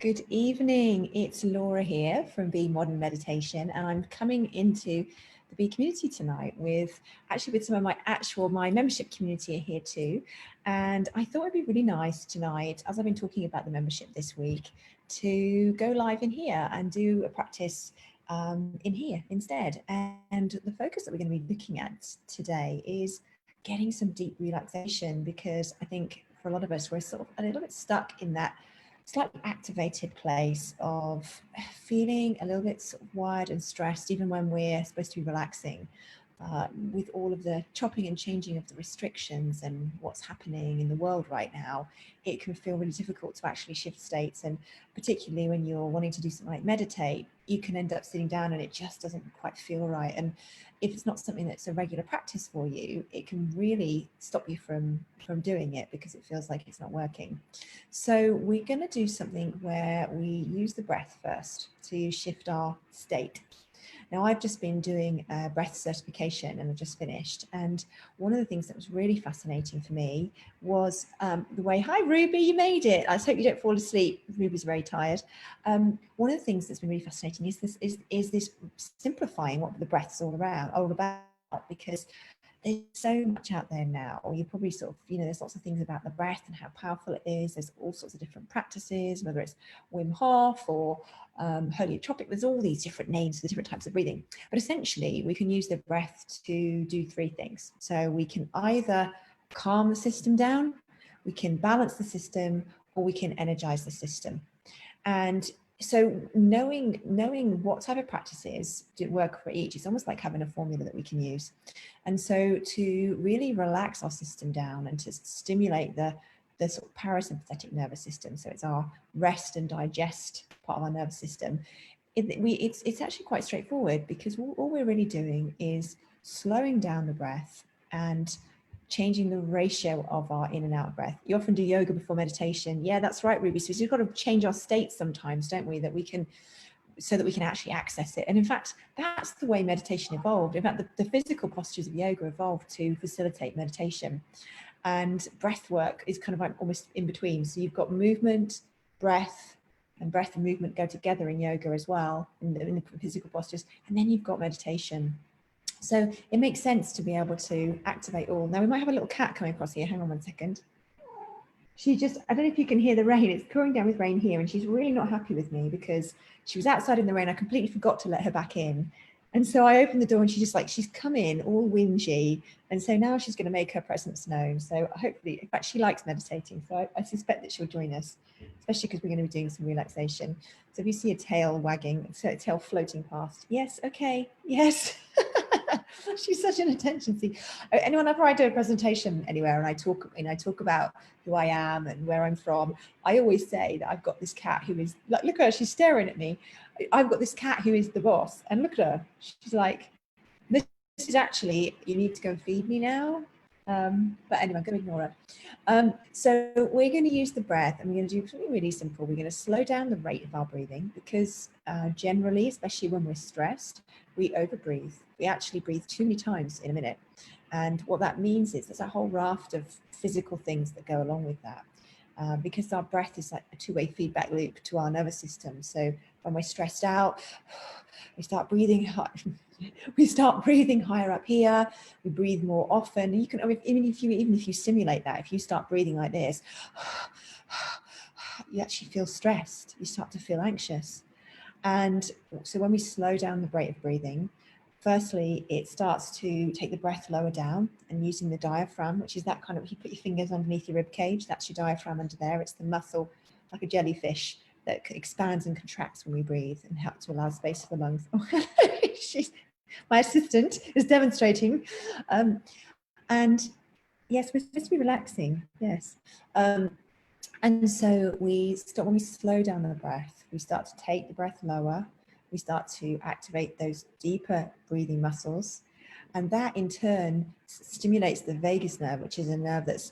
Good evening, it's Laura here from Be Modern Meditation, and I'm coming into the Be community tonight with some of my membership community are here too. And I thought it'd be really nice tonight, as I've been talking about the membership this week, to go live in here and do a practice in here instead. And the focus that we're going to be looking at today is getting some deep relaxation, because I think for a lot of us, we're sort of a little bit stuck in that slightly activated place of feeling a little bit sort of wired and stressed, even when we're supposed to be relaxing. With all of the chopping and changing of the restrictions and what's happening in the world right now, it can feel really difficult to actually shift states. And particularly when you're wanting to do something like meditate, you can end up sitting down and it just doesn't quite feel right. And if it's not something that's a regular practice for you, it can really stop you from doing it because it feels like it's not working. So we're going to do something where we use the breath first to shift our state. Now, I've just been doing a breath certification and I've just finished. And one of the things that was really fascinating for me was the way, hi, Ruby, you made it. I hope you don't fall asleep. Ruby's very tired. One of the things that's been really fascinating is this simplifying what the breath's all about, because there's so much out there now. You probably sort of, there's lots of things about the breath and how powerful it is. There's all sorts of different practices, whether it's Wim Hof or heliotropic. There's all these different names for the different types of breathing. But essentially, we can use the breath to do three things. So we can either calm the system down, we can balance the system, or we can energize the system. And so knowing what type of practices do work for each, it's almost like having a formula that we can use. And so to really relax our system down and to stimulate the sort of parasympathetic nervous system, so it's our rest and digest part of our nervous system, it's actually quite straightforward, because all we're really doing is slowing down the breath and changing the ratio of our in and out breath. You often do yoga before meditation. Yeah, that's right, Ruby. So we've got to change our state sometimes, don't we? So that we can actually access it. And in fact, that's the way meditation evolved. In fact, the physical postures of yoga evolved to facilitate meditation. And breath work is kind of like almost in between. So you've got movement, breath, and breath and movement go together in yoga as well, in the physical postures. And then you've got meditation. So it makes sense to be able to activate all. Now we might have a little cat coming across here. Hang on one second. I don't know if you can hear the rain. It's pouring down with rain here, and she's really not happy with me because she was outside in the rain. I completely forgot to let her back in. And so I opened the door and she's come in all whingy. And so now she's going to make her presence known. So hopefully, in fact, she likes meditating. So I suspect that she'll join us, especially because we're going to be doing some relaxation. So if you see a tail wagging, so a tail floating past, yes, okay, yes. She's such an attention seeker. Whenever I do a presentation anywhere and I talk about who I am and where I'm from, I always say that I've got this cat who is like, look at her, she's staring at me. I've got this cat who is the boss, and look at her. She's like, this is actually, you need to go and feed me now. But anyway, I'm going to ignore her. So we're going to use the breath, and we're going to do something really simple. We're going to slow down the rate of our breathing, because generally, especially when we're stressed, we overbreathe. We actually breathe too many times in a minute. And what that means is there's a whole raft of physical things that go along with that. Because our breath is like a two-way feedback loop to our nervous system. So when we're stressed out, we start breathing higher up here. We breathe more often. You can, even if you simulate that, if you start breathing like this, you actually feel stressed. You start to feel anxious. And so when we slow down the rate of breathing, firstly, it starts to take the breath lower down, and using the diaphragm, which is that kind of, you put your fingers underneath your rib cage, that's your diaphragm under there. It's the muscle, like a jellyfish, that expands and contracts when we breathe and helps to allow space for the lungs. My assistant is demonstrating. And yes, we're supposed to be relaxing, yes. And so when we slow down the breath, we start to take the breath lower, we start to activate those deeper breathing muscles. And that in turn stimulates the vagus nerve, which is a nerve that's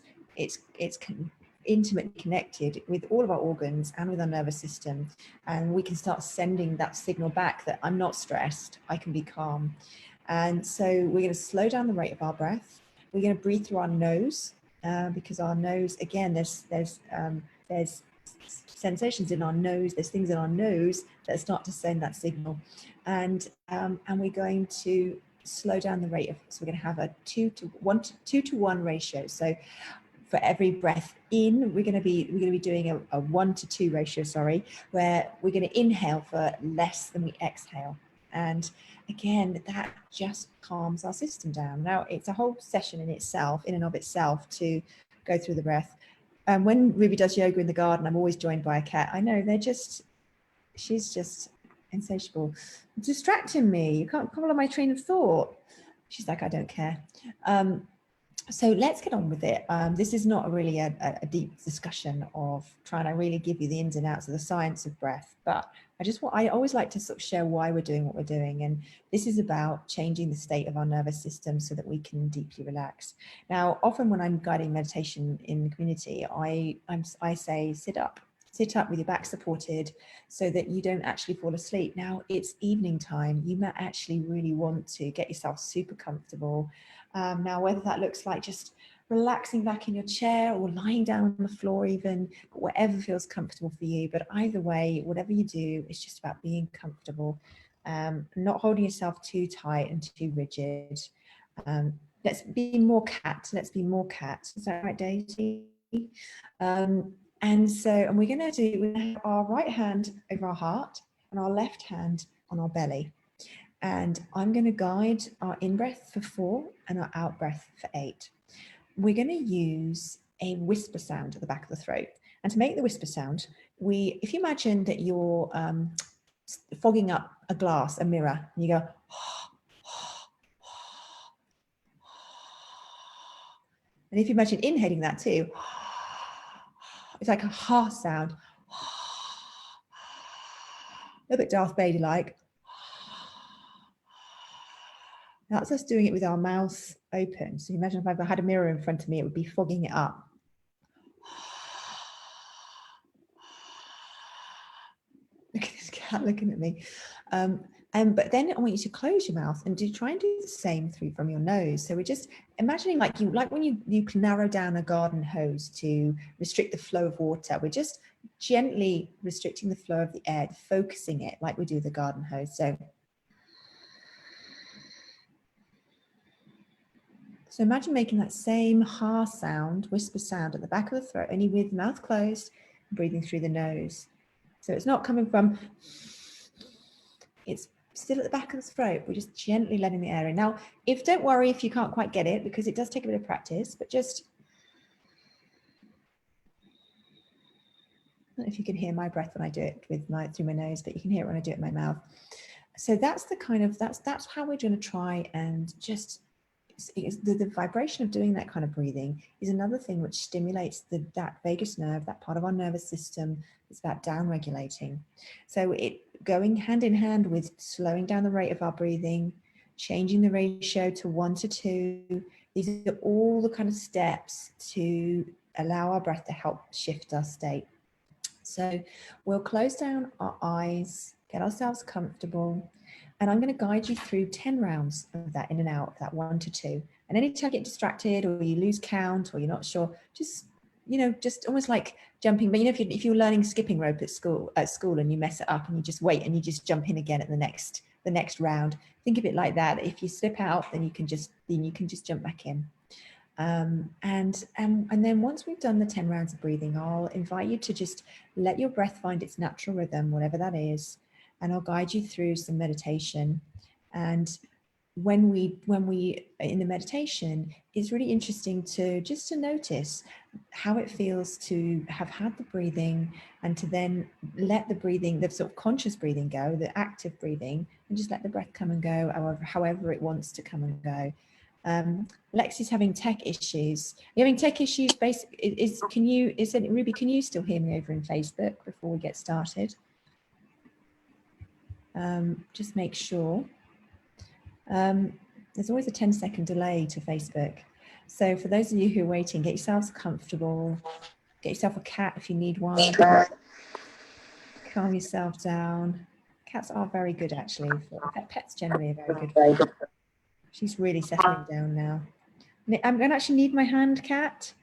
intimately connected with all of our organs and with our nervous system. And we can start sending that signal back that I'm not stressed, I can be calm. And so we're going to slow down the rate of our breath. We're going to breathe through our nose, because our nose, again, there's sensations in our nose. There's things in our nose that start to send that signal, and we're going to slow down the rate of. So we're going to have a 2 to 1 ratio. So for every breath in, we're going to be doing a 1 to 2 ratio. Sorry, where we're going to inhale for less than we exhale. And again, that just calms our system down. Now, it's a whole session in and of itself to go through the breath. When Ruby does yoga in the garden, I'm always joined by a cat. I know, she's just insatiable, distracting me. You can't follow my train of thought. She's like, I don't care. So let's get on with it. This is not really a deep discussion of trying to really give you the ins and outs of the science of breath, but I always like to sort of share why we're doing what we're doing. And this is about changing the state of our nervous system so that we can deeply relax. Now, often when I'm guiding meditation in the community, I say, sit up with your back supported so that you don't actually fall asleep. Now, it's evening time. You might actually really want to get yourself super comfortable. Now, whether that looks like just relaxing back in your chair or lying down on the floor even, whatever feels comfortable for you. But either way, whatever you do, it's just about being comfortable, not holding yourself too tight and too rigid. Let's be more cat. Is that right, Daisy? And we're going to have our right hand over our heart and our left hand on our belly. And I'm going to guide our in-breath for 4 and our out-breath for 8. We're going to use a whisper sound at the back of the throat. And to make the whisper sound, if you imagine that you're fogging up a mirror, and you go, and if you imagine inhaling that too, it's like a ha sound, a little bit Darth Vader-like. That's us doing it with our mouth open. So imagine if I had a mirror in front of me, it would be fogging it up. Look at this cat looking at me. But then I want you to close your mouth and try and do the same from your nose. So we're just imagining like when you can narrow down a garden hose to restrict the flow of water. We're just gently restricting the flow of the air, focusing it like we do the garden hose. So imagine making that same ha sound, whisper sound at the back of the throat, only with mouth closed, breathing through the nose. So it's not coming from, it's still at the back of the throat. We're just gently letting the air in. Now, don't worry if you can't quite get it, because it does take a bit of practice, but just, I don't know if you can hear my breath when I do it through my nose, but you can hear it when I do it in my mouth. So that's that's how we're going to try and just, the vibration of doing that kind of breathing is another thing which stimulates that vagus nerve, that part of our nervous system. It's about down regulating. So it going hand in hand with slowing down the rate of our breathing, changing the ratio to 1 to 2. These are all the kind of steps to allow our breath to help shift our state. So we'll close down our eyes, get ourselves comfortable, and I'm going to guide you through 10 rounds of that in and out, that 1 to 2. And anytime you get distracted or you lose count or you're not sure, just almost like jumping. But if you're learning skipping rope at school and you mess it up and you just wait and you just jump in again at the next round, think of it like that. If you slip out, then you can just jump back in. And then once we've done the 10 rounds of breathing, I'll invite you to just let your breath find its natural rhythm, whatever that is. And I'll guide you through some meditation. And when we in the meditation, it's really interesting to notice how it feels to have had the breathing and to then let the breathing, the sort of conscious breathing go, the active breathing, and just let the breath come and go however it wants to come and go. Lexi's having tech issues. You're having tech issues. Ruby, can you still hear me over in Facebook before we get started? Just make sure. There's always a 10-second delay to Facebook. So for those of you who are waiting, get yourselves comfortable. Get yourself a cat if you need one. Calm yourself down. Cats are very good, actually. Pets generally are very good. She's really settling down now. I'm going to actually need my hand, Cat.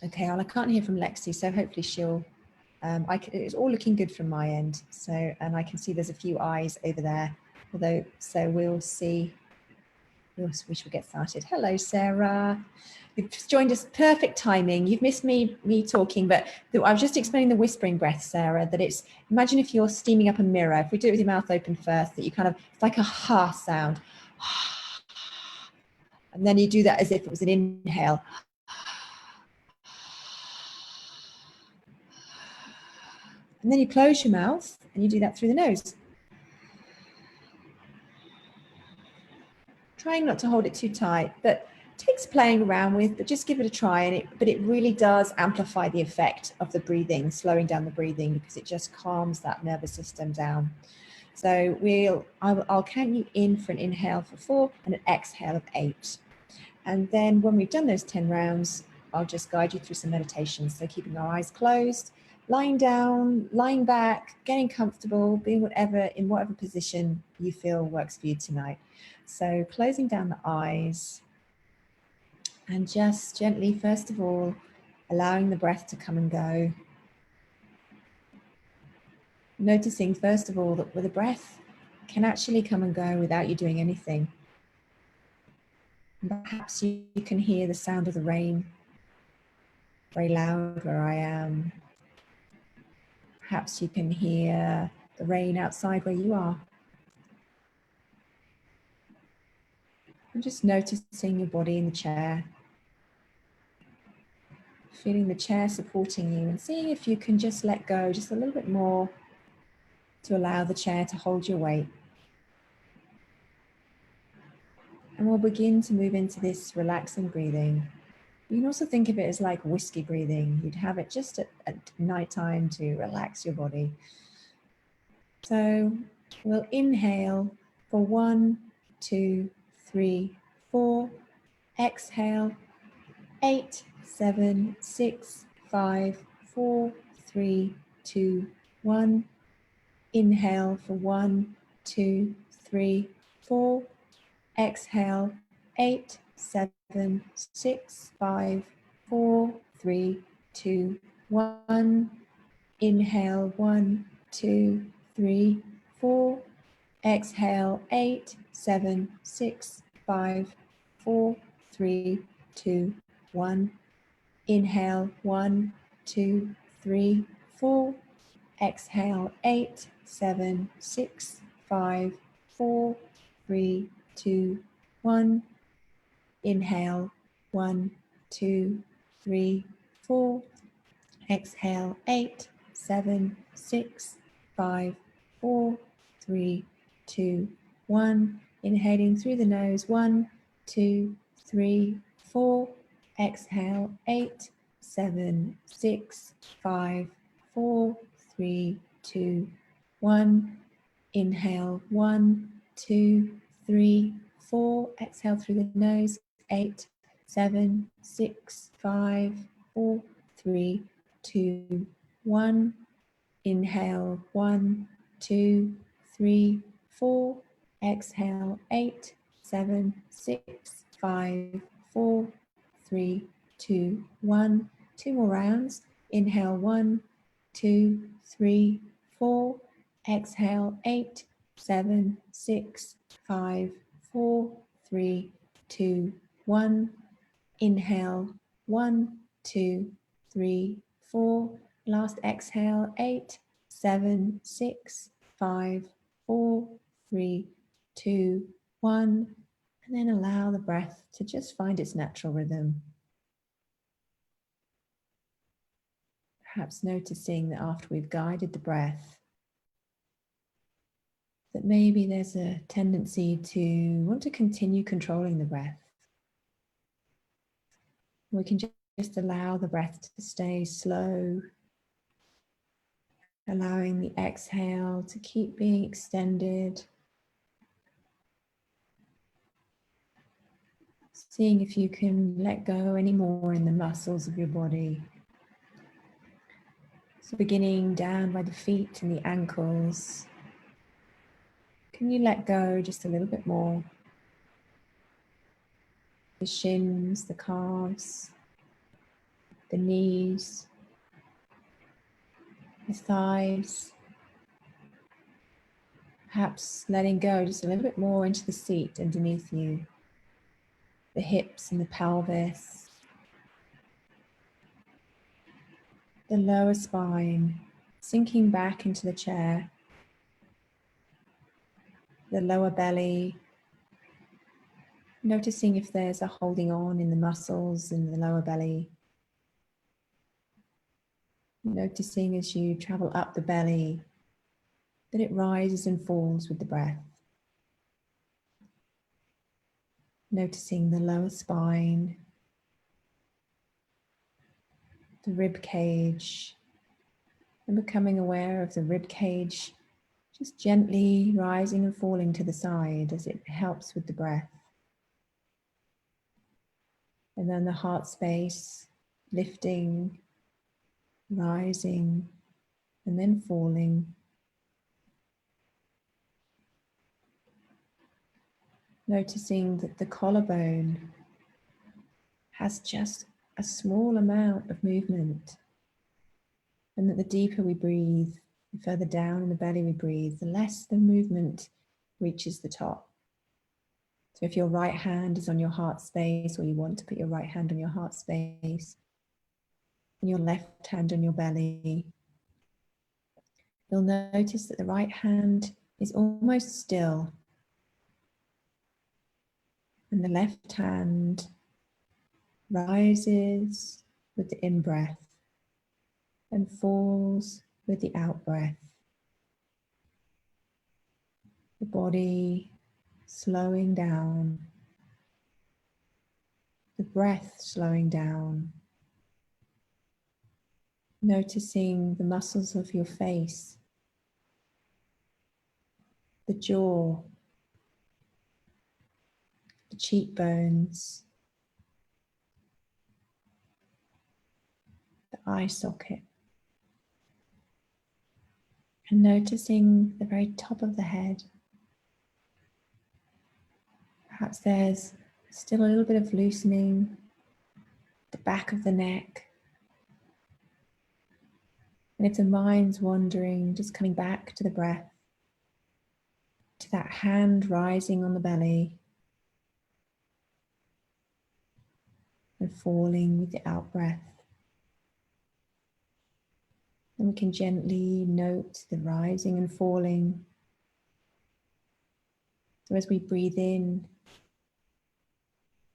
Okay, I can't hear from Lexi, so hopefully she'll It's all looking good from my end. So, and I can see there's a few eyes over there. Although, so we'll see. We shall get started. Hello, Sarah. You've just joined us. Perfect timing. You've missed me talking, but I was just explaining the whispering breath, Sarah, that it's, imagine if you're steaming up a mirror. If we do it with your mouth open first, that you kind of, it's like a ha sound. And then you do that as if it was an inhale. And then you close your mouth and you do that through the nose. Trying not to hold it too tight, but takes playing around with, but just give it a try. And it really does amplify the effect of the breathing, slowing down the breathing, because it just calms that nervous system down. So I'll count you in for an inhale for 4 and an exhale of 8. And then when we've done those 10 rounds, I'll just guide you through some meditations. So keeping our eyes closed, lying down, lying back, getting comfortable, being in whatever position you feel works for you tonight. So closing down the eyes and just gently, first of all, allowing the breath to come and go. Noticing, first of all, that the breath can actually come and go without you doing anything. And perhaps you can hear the sound of the rain very loud where I am. Perhaps you can hear the rain outside where you are. And just noticing your body in the chair. Feeling the chair supporting you and seeing if you can just let go just a little bit more to allow the chair to hold your weight. And we'll begin to move into this relaxing breathing. You can also think of it as like whiskey breathing. You'd have it just at nighttime to relax your body. So we'll inhale for 1, 2, 3, 4. Exhale, 8, 7, 6, 5, 4, 3, 2, 1. Inhale for 1, 2, 3, 4. Exhale, 8, 7, 6, 5, 4, 3, 2, 1. Inhale, 1, 2, 3, 4. Exhale, 8, 7, 6, 5, 4, 3, 2, 1. Inhale, 1, 2, 3, 4. Exhale, 8, 7, 6, 5, 4, 3, 2, 1. Inhale, 1, 2, 3, 4. Exhale, 8, 7, 6, 5, 4, 3, 2, 1. Inhaling through the nose, 1, 2, 3, 4. Exhale, 8, 7, 6, 5, 4, 3, 2, 1. Inhale, 1, 2, 3, 4. Exhale through the nose, 8, 7, 6, 5, 4, 3, 2, 1. Inhale, 1, 2, 3, 4. Exhale, 8, 7, 6, 5, 4, 3, 2, 1. 2 more rounds. Inhale, 1, 2, 3, 4. Exhale, 8, 7, 6, 5, 4, 3, 2, 1. Inhale, 1, 2, 3, 4. Last exhale, 8, 7, 6, 5, 4, 3, 2, 1. And then allow the breath to just find its natural rhythm. Perhaps noticing that after we've guided the breath, that maybe there's a tendency to want to continue controlling the breath. We can just allow the breath to stay slow, allowing the exhale to keep being extended. Seeing if you can let go any more in the muscles of your body. So beginning down by the feet and the ankles. Can you let go just a little bit more? The shins, the calves, the knees, the thighs, perhaps letting go just a little bit more into the seat underneath you, the hips and the pelvis, the lower spine, sinking back into the chair, the lower belly, noticing if there's a holding on in the muscles in the lower belly. Noticing as you travel up the belly that it rises and falls with the breath. Noticing the lower spine, the rib cage, and becoming aware of the rib cage just gently rising and falling to the side as it helps with the breath. And then the heart space lifting, rising, and then falling. Noticing that the collarbone has just a small amount of movement, and that the deeper we breathe, the further down in the belly we breathe, the less the movement reaches the top. So if your right hand is on your heart space, or you want to put your right hand on your heart space, and your left hand on your belly, you'll notice that the right hand is almost still, and the left hand rises with the in-breath and falls with the out-breath. The body slowing down, the breath slowing down, noticing the muscles of your face, the jaw, the cheekbones, the eye socket, and noticing the very top of the head. Perhaps there's still a little bit of loosening, the back of the neck. And if the mind's wandering, just coming back to the breath, to that hand rising on the belly and falling with the out breath. And we can gently note the rising and falling. So as we breathe in,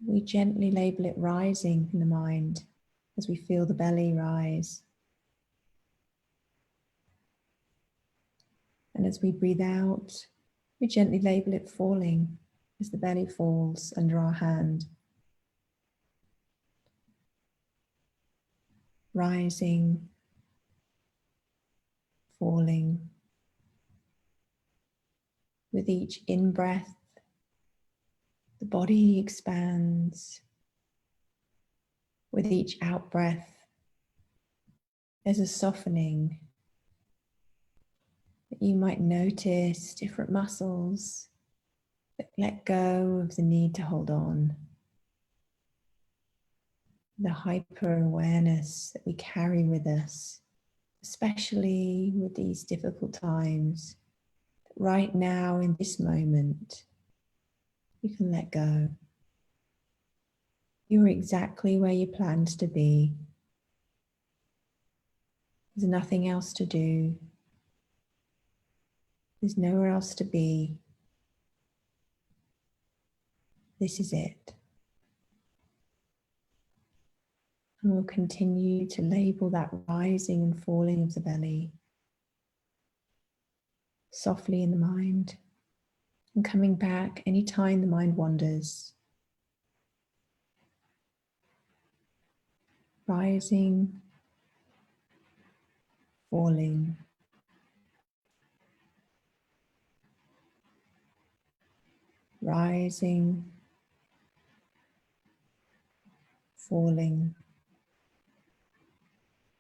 we gently label it rising in the mind as we feel the belly rise. And as we breathe out, we gently label it falling as the belly falls under our hand. Rising, falling. With each in-breath, the body expands. With each out-breath, there's a softening. That you might notice different muscles that let go of the need to hold on. The hyper-awareness that we carry with us, especially with these difficult times. Right now, in this moment, you can let go. You're exactly where you planned to be. There's nothing else to do. There's nowhere else to be. This is it. And we'll continue to label that rising and falling of the belly softly in the mind, and coming back anytime the mind wanders. Rising, falling. Rising, falling.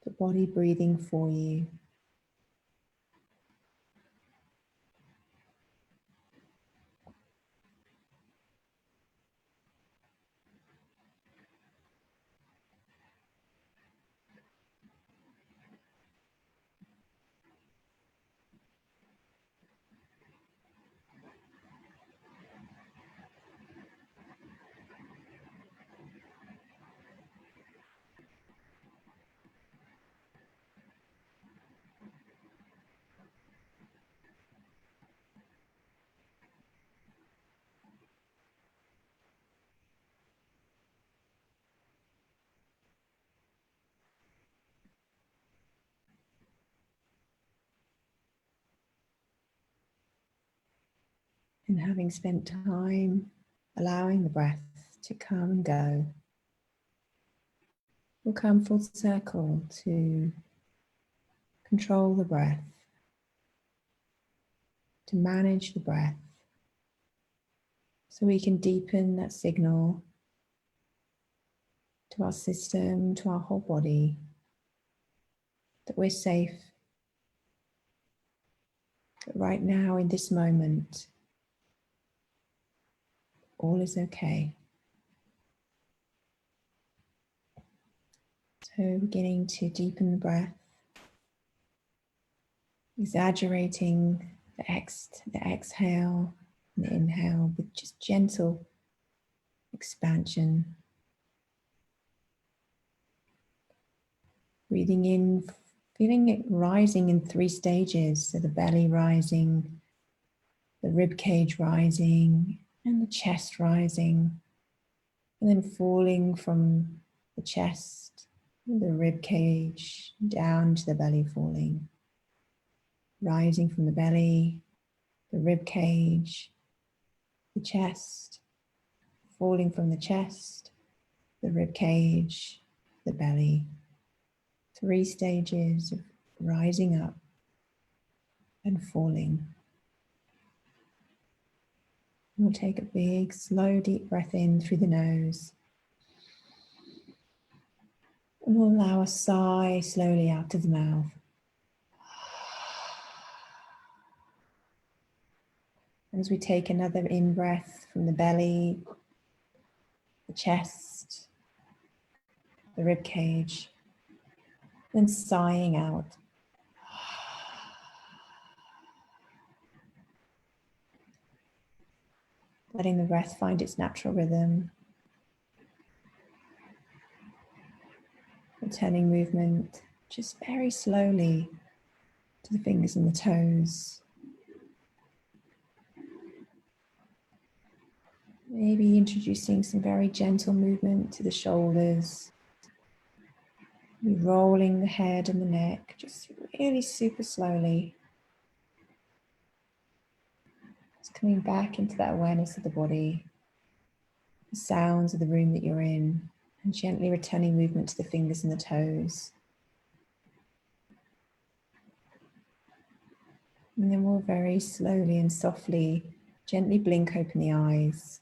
The body breathing for you. And having spent time allowing the breath to come and go, we'll come full circle to control the breath, to manage the breath, so we can deepen that signal to our system, to our whole body, that we're safe, that right now in this moment, all is okay. So beginning to deepen the breath, exaggerating the exhale and the inhale with just gentle expansion. Breathing in, feeling it rising in 3 stages. So the belly rising, the rib cage rising, and the chest rising. And then falling from the chest, the rib cage, down to the belly falling. Rising from the belly, the rib cage, the chest, falling from the chest, the rib cage, the belly. 3 stages of rising up and falling. We'll take a big, slow, deep breath in through the nose. And we'll allow a sigh slowly out of the mouth. As we take another in-breath from the belly, the chest, the rib cage, then sighing out. Letting the breath find its natural rhythm. Returning movement just very slowly to the fingers and the toes. Maybe introducing some very gentle movement to the shoulders. Rolling the head and the neck, just really super slowly. Just coming back into that awareness of the body, the sounds of the room that you're in, and gently returning movement to the fingers and the toes. And then we'll very slowly and softly, gently blink open the eyes.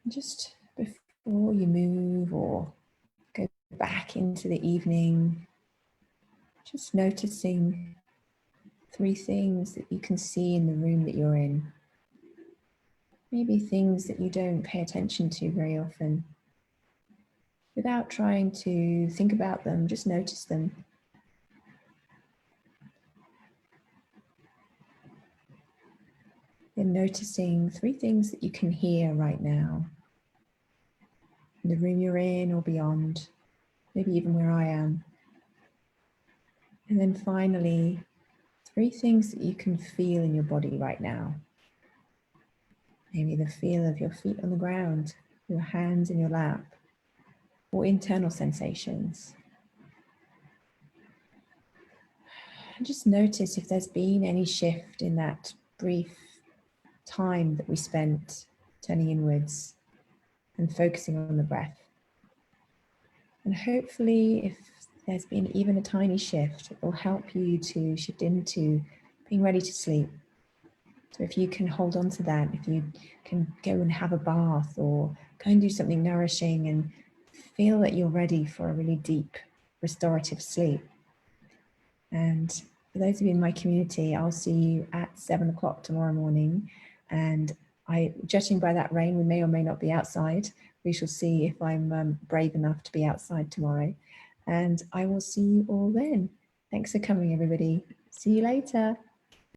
And just before you move or go back into the evening, just noticing 3 things that you can see in the room that you're in. Maybe things that you don't pay attention to very often. Without trying to think about them, just notice them. Then noticing 3 things that you can hear right now. In the room you're in or beyond, maybe even where I am. And then finally, 3 things that you can feel in your body right now. Maybe the feel of your feet on the ground, your hands in your lap, or internal sensations. And just notice if there's been any shift in that brief time that we spent turning inwards and focusing on the breath. And hopefully, if there's been even a tiny shift, it will help you to shift into being ready to sleep. So if you can hold on to that, if you can go and have a bath or go and do something nourishing and feel that you're ready for a really deep restorative sleep. And for those of you in my community, I'll see you at 7 o'clock tomorrow morning. And judging by that rain, we may or may not be outside. We shall see if I'm brave enough to be outside tomorrow. And I will see you all then. Thanks for coming, everybody. See you later.